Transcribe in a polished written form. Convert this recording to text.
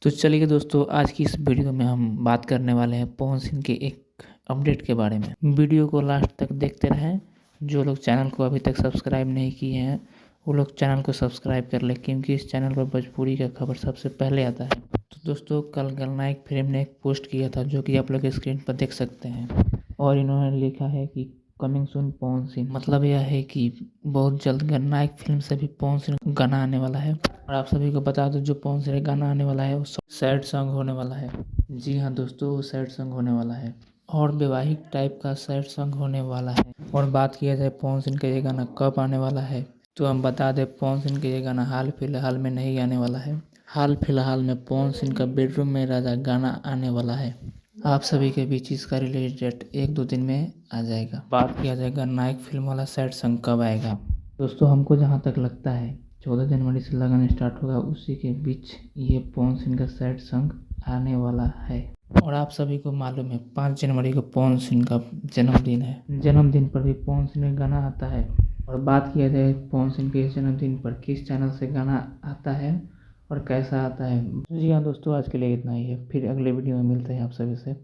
तो चलिए दोस्तों, आज की इस वीडियो में हम बात करने वाले हैं पवन सिंह के एक अपडेट के बारे में। वीडियो को लास्ट तक देखते रहें। जो लोग चैनल को अभी तक सब्सक्राइब नहीं किए हैं वो लोग चैनल को सब्सक्राइब कर लें, क्योंकि इस चैनल पर भोजपुरी का खबर सबसे पहले आता है। तो दोस्तों, कल गलनायक फिल्म ने एक पोस्ट किया था जो कि आप लोग स्क्रीन पर देख सकते हैं, और इन्होंने लिखा है कि कमिंग सून पवन सिंह। मतलब यह है कि बहुत जल्द गलनायक फिल्म से भी पवन सिंह गाना आने वाला है। और आप सभी को बता दो, जो पवन सिंह गाना आने वाला है वो सैड सॉन्ग होने वाला है। जी हाँ दोस्तों, वो सैड सॉन्ग होने वाला है और वैवाहिक टाइप का सैड सॉन्ग होने वाला है। और बात किया जाए पवन सिंह का ये गाना कब आने वाला है, तो हम बता दें पवन सिंह का ये गाना हाल फिलहाल में नहीं आने वाला है। हाल फिलहाल में पवन सिंह का बेडरूम में राजा गाना आने वाला है। आप सभी के बीच इसका रिलीज डेट 1-2 दिन में आ जाएगा। बात किया जाएगा नायक फिल्म वाला सैड सॉन्ग कब आएगा। दोस्तों, हमको जहाँ तक लगता है 14 जनवरी से लगन स्टार्ट होगा, उसी के बीच ये पवन सिंह का सैड सॉन्ग आने वाला है। और आप सभी को मालूम है 5 जनवरी को पवन सिंह का जन्मदिन है। जन्मदिन पर भी पवन सिंह का गाना आता है। और बात किया जाए पवन सिंह के इस जन्मदिन पर किस चैनल से गाना आता है और कैसा आता है। जी हाँ दोस्तों, आज के लिए इतना ही है। फिर अगले वीडियो में मिलते हैं आप सभी से।